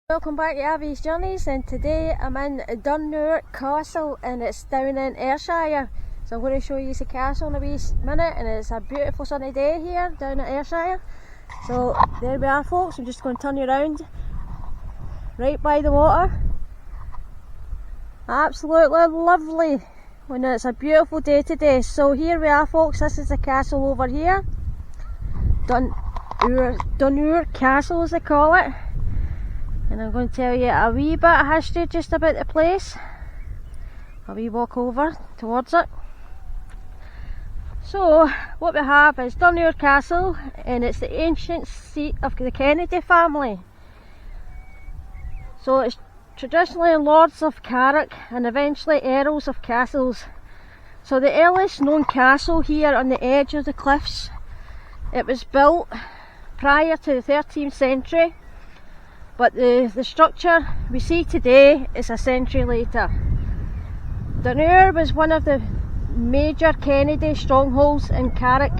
Welcome back to Abby's Journeys, and today I'm in Dunure Castle and it's down in Ayrshire. So I'm going to show you the castle in a wee minute, and it's a beautiful sunny day here down at Ayrshire. So there we are, folks. I'm just going to turn you around right by the water. Absolutely lovely when it's a beautiful day today. So here we are, folks. This is the castle over here, Dunure Castle as they call it. And I'm going to tell you a wee bit of history just about the place. A wee walk over towards it. So what we have is Dunure Castle, and it's the ancient seat of the Kennedy family. So it's traditionally lords of Carrick and eventually earls of castles. So the earliest known castle here on the edge of the cliffs, it was built prior to the 13th century. But the structure we see today is a century later. Dunure was one of the major Kennedy strongholds in Carrick.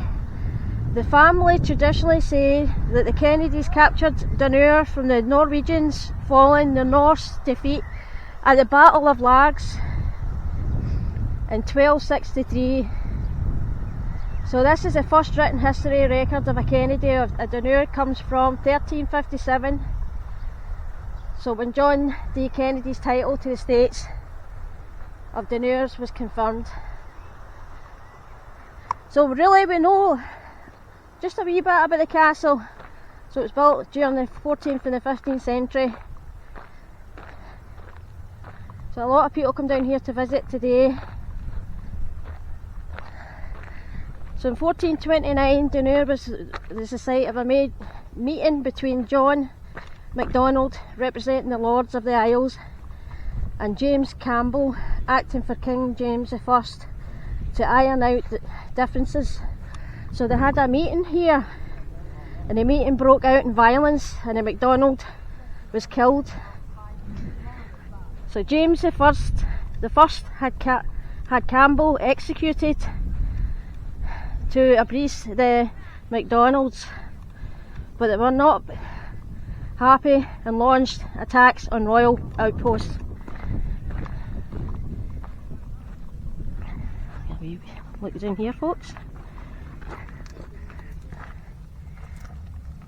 The family traditionally say that the Kennedys captured Dunure from the Norwegians following the Norse defeat at the Battle of Largs in 1263. So this is the first written history record of a Kennedy of Dunure. Comes from 1357. So when John D. Kennedy's title to the States of Dunure was confirmed. So really we know just a wee bit about the castle. So it was built during the 14th and the 15th century. So a lot of people come down here to visit today. So in 1429 Dunure was the site of a meeting between John MacDonald, representing the Lords of the Isles, and James Campbell, acting for King James I, to iron out the differences. So they had a meeting here, and the meeting broke out in violence, and the MacDonald was killed. So James I had Campbell executed to appease the MacDonalds, but they were not happy and launched attacks on royal outposts. Look down here, folks.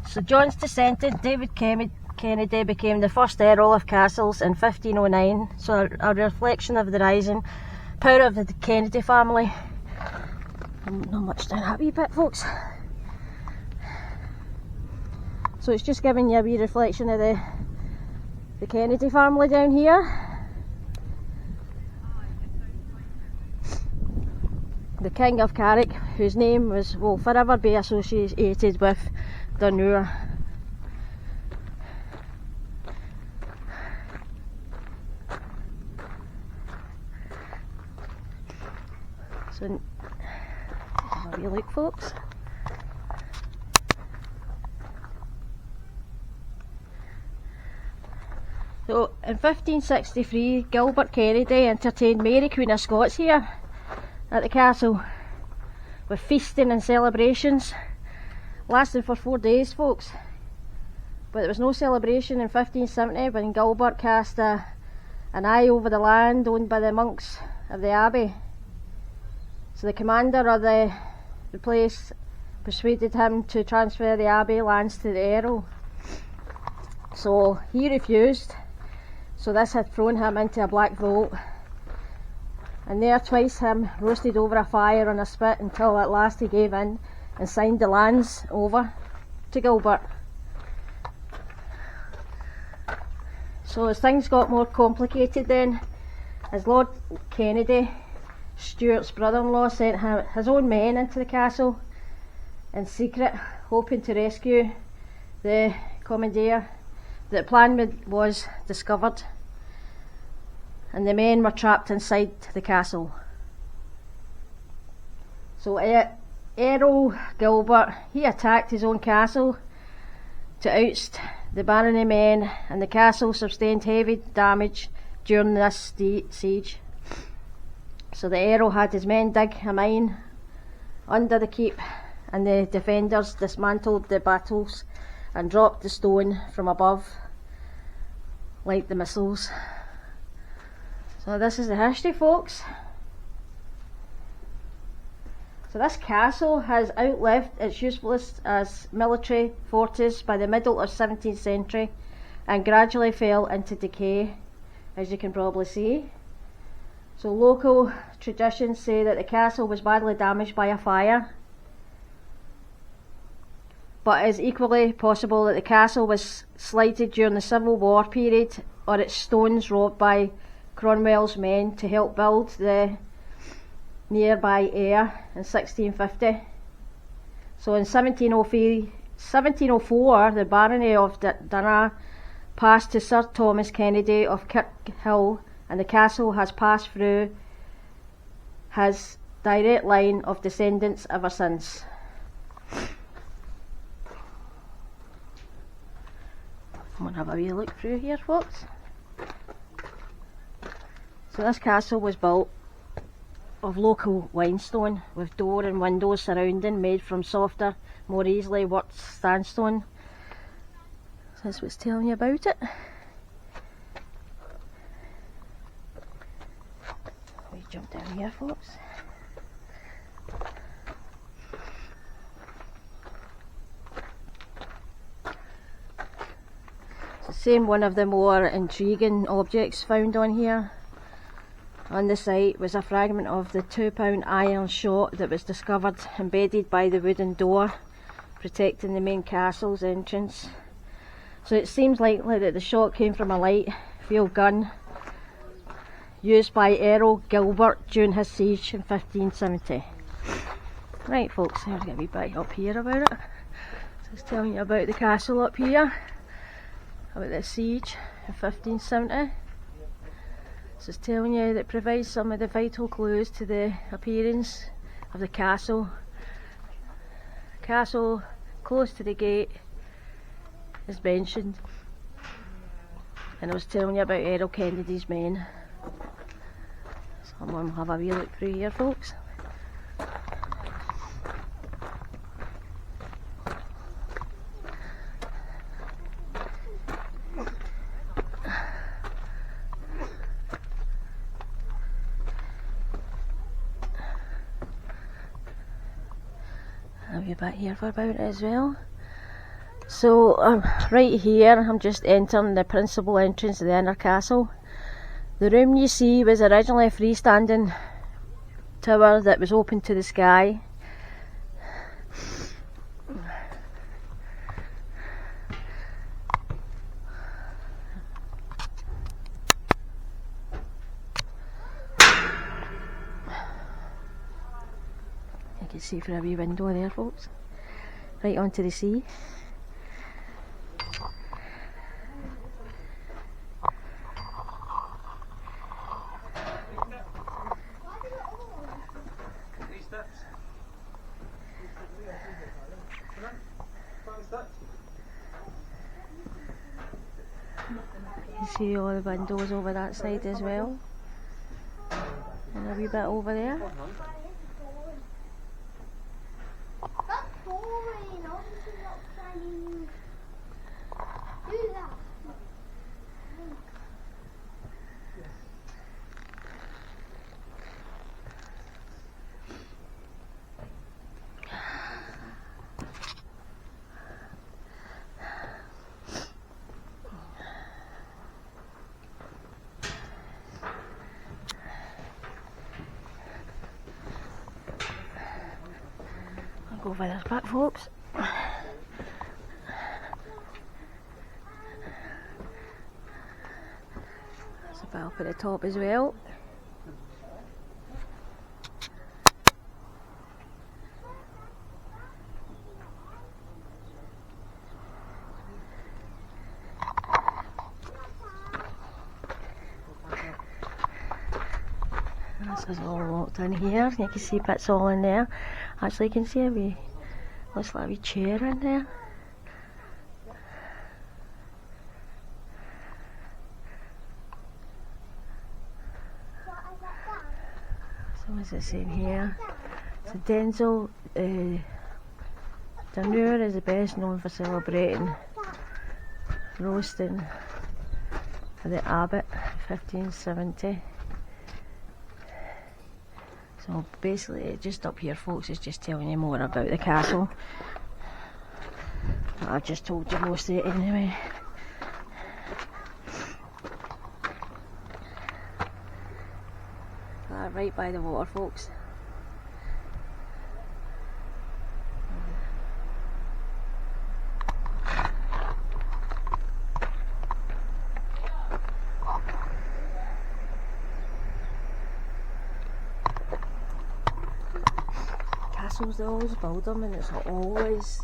So John's descendant David Kennedy became the first Earl of Castles in 1509, so a reflection of the rising power of the Kennedy family. Not much down that wee bit, folks. So it's just giving you a wee reflection of the Kennedy family down here. The King of Carrick, whose name will forever be associated with Dunure. So have a wee look, folks. So in 1563 Gilbert Kennedy entertained Mary Queen of Scots here at the castle with feasting and celebrations lasting for 4 days, folks. But there was no celebration in 1570 when Gilbert cast an eye over the land owned by the monks of the abbey. So the commander of the place persuaded him to transfer the abbey lands to the Earl. So he refused. So this had thrown him into a black vault, and there twice him roasted over a fire on a spit until at last he gave in and signed the lands over to Gilbert. So as things got more complicated then, as Lord Kennedy, Stuart's brother-in-law, sent his own men into the castle in secret, hoping to rescue the commandeer. The plan was discovered, and the men were trapped inside the castle. So Earl Gilbert, he attacked his own castle to oust the barony men, and the castle sustained heavy damage during this siege. So the Earl had his men dig a mine under the keep, and the defenders dismantled the battles and dropped the stone from above. like the missiles. So this is the history, folks. So this castle has outlived its usefulness as military fortress by the middle of 17th century and gradually fell into decay, as you can probably see. So local traditions say that the castle was badly damaged by a fire, but it is equally possible that the castle was slighted during the Civil War period, or its stones robbed by Cromwell's men to help build the nearby Ayr in 1650. So in 1704, the barony of Dunure passed to Sir Thomas Kennedy of Kirkhill, and the castle has passed through his direct line of descendants ever since. I'm going to have a wee look through here, folks. So this castle was built of local limestone with door and windows surrounding, made from softer, more easily worked sandstone. So that's what's telling you about it. We jump down here, folks. Same one of the more intriguing objects found on here. On the site was a fragment of the £2 iron shot that was discovered embedded by the wooden door protecting the main castle's entrance. So it seems likely that the shot came from a light field gun used by Earl Gilbert during his siege in 1570. Right, folks, there's going to be a bit up here about it. So it's telling you about the castle up here, about the siege in 1570. So it's telling you that it provides some of the vital clues to the appearance of the castle. Castle close to the gate is mentioned, and I was telling you about Earl Kennedy's men. So I'm going to have a wee look through here, folks. I'll be back here for about it as well. So right here I'm just entering the principal entrance of the inner castle. The room you see was originally a freestanding tower that was open to the sky. You can see through a wee window there, folks, right onto the sea. You can see all the windows over that side as well, and a wee bit over there. Go over this back, folks. There's a bit up at the top as well. This is all locked in here. You can see bits all in there. Actually, you can see a wee, looks like a wee chair in there. So what's it saying here? So Dunure is the best known for celebrating roasting for the abbot, 1570. So basically just up here folks is just telling you more about the castle. I've just told you most of it anyway. Right by the water folks. Castles, they always build them and it's always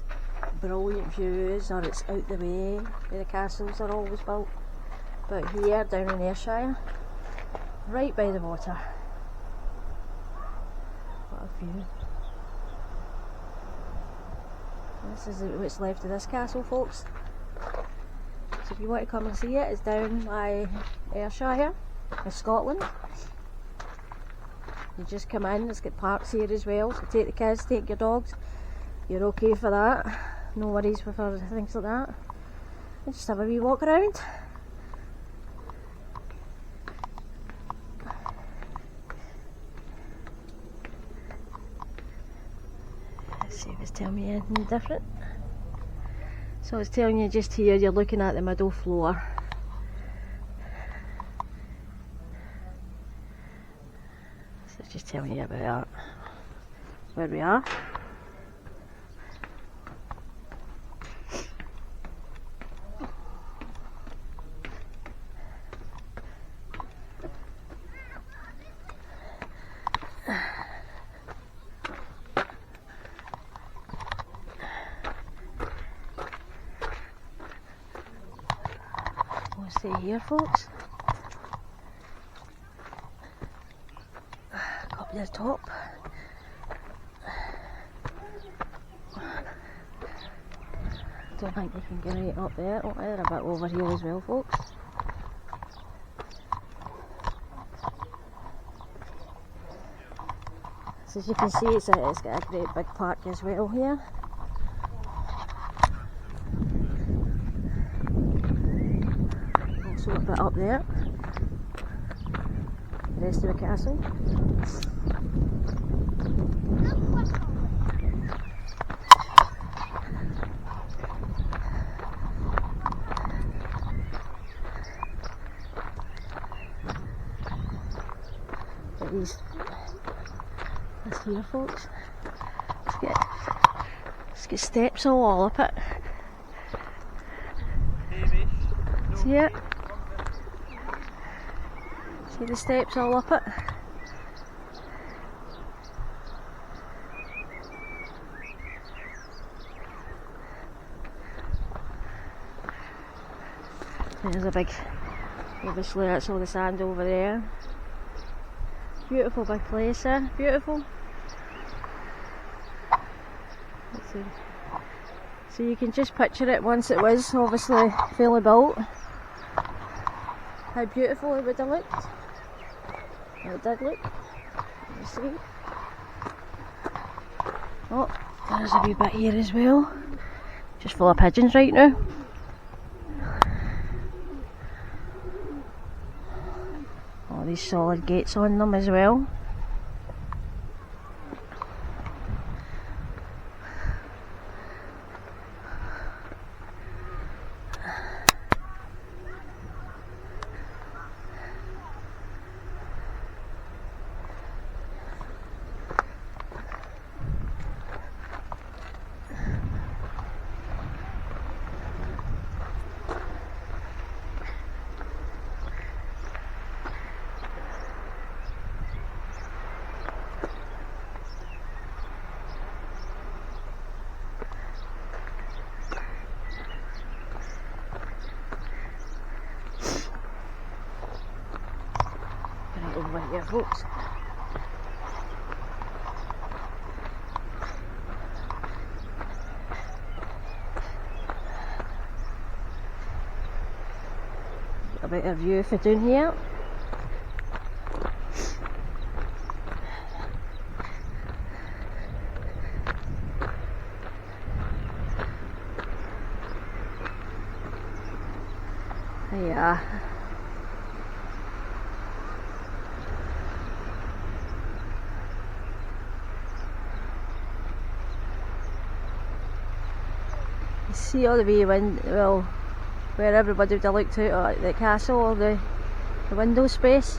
brilliant views, or it's out the way where the castles are always built. But here down in Ayrshire, right by the water. What a view. This is what's left of this castle folks. So if you want to come and see it, it's down by Ayrshire in Scotland. You just come in, it's got parks here as well, so take the kids, take your dogs, you're okay for that. No worries with things like that. And just have a wee walk around. Let's see if it's telling me anything different. So it's telling you just here, you're looking at the middle floor. So it's just telling you about that. Where we are. See here folks, go up to the top. Don't think you can get right up there. Oh, they're a bit over here as well folks. So as you can see, it's got a great big park as well here. A bit up there, the rest of the castle. But this here folks, it's got steps all up it. See it? See the steps all up it? There's a big, obviously that's all the sand over there. Beautiful big place there, beautiful. Let's see. So you can just picture it once it was obviously fully built. How beautiful it would have looked. It did look. You see. Oh, there's a wee bit here as well. Just full of pigeons right now. All these solid gates on them as well. Over here folks. Get a better view for down here. There you are. see all the way well, where everybody would have looked out at the castle or the window space.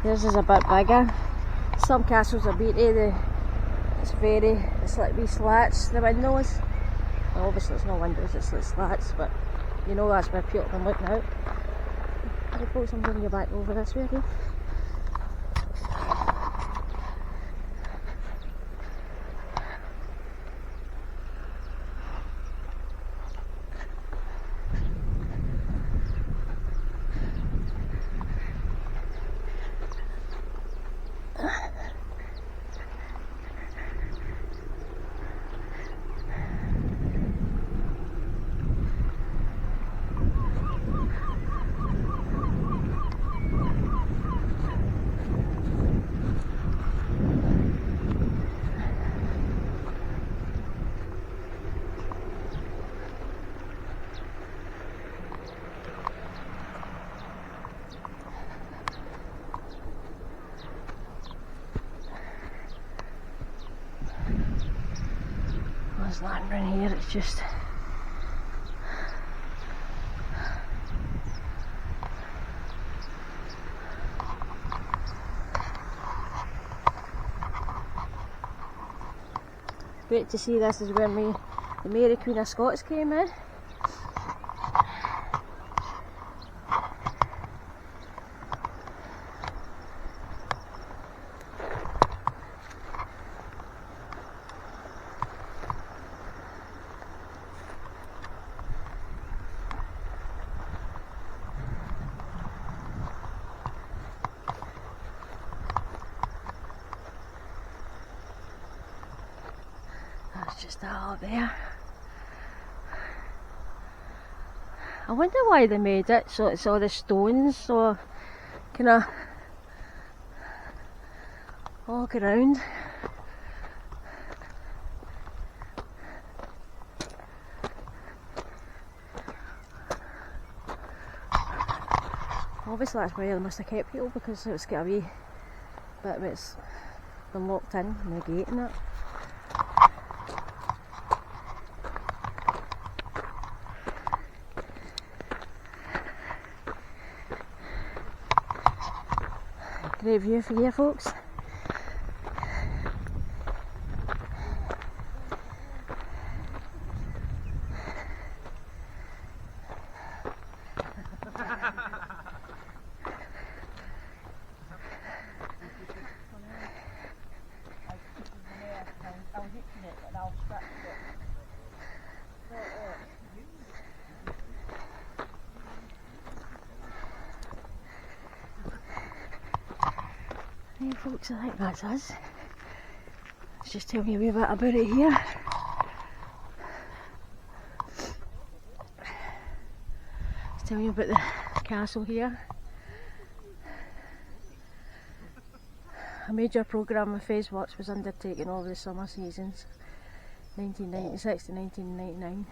Theirs is a bit bigger. Some castles are beaty, it's like wee slats, the windows. Well, obviously it's no windows, it's like slats, but you know that's where people can look out. I suppose I'm going to go back over this way again. There's land around here, it's just great to see. This is where the Mary Queen of Scots came in. That's just that up there. I wonder why they made it so it's all the stones so kind of all around. Obviously that's where they must have kept people, because it's got a wee bit of it's been locked in and the gate and that. Great view for you folks. Hey folks, I think that's us. Let's just tell you a wee bit about it here. Let's tell you about the castle here. A major programme of phase works was undertaken over the summer seasons 1996 to 1999.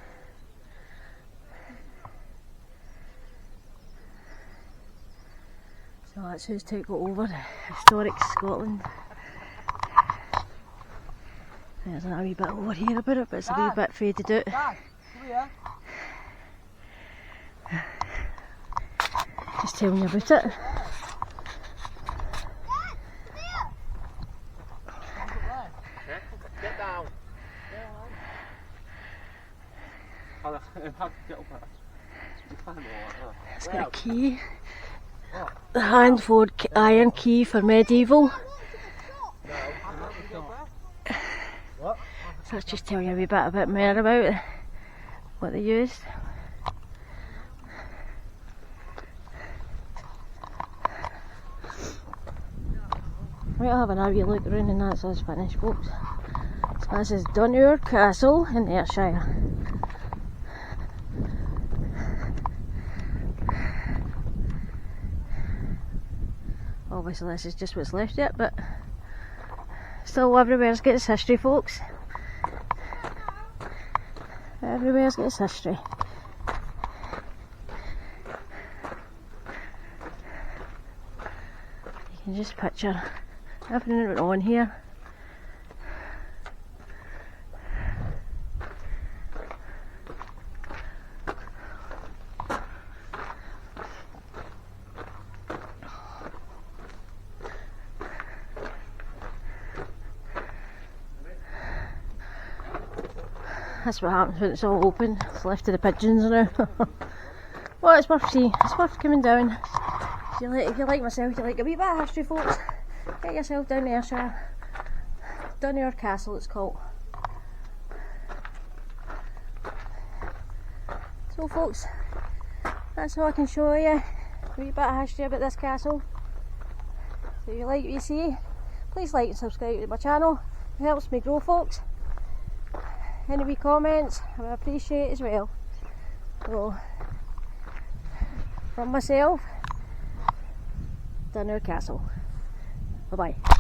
So that's who's took over historic Scotland. There's a wee bit over here about it, but it's a wee bit faded out. Just telling you about it. Get down. It's got a key. The hand-forged iron key for medieval. So let's just tell you a wee bit more about what they used. Right, I'll have a wee look around and that's us finished folks. So this is Dunure Castle in Ayrshire. Obviously this is just what's left yet, but still everywhere's got its history folks. Everywhere's got its history. You can just picture everything that went on here. That's what happens when it's all open. It's left to the pigeons now. Well, it's worth seeing. It's worth coming down. If you like myself, you like a wee bit of history, folks, get yourself down to Ayrshire. Dunure Castle it's called. So folks, that's all I can show you. A wee bit of history about this castle. So if you like what you see, please like and subscribe to my channel. It helps me grow, folks. Any wee comments I would appreciate as well. So, from myself, Dunure Castle. Bye bye.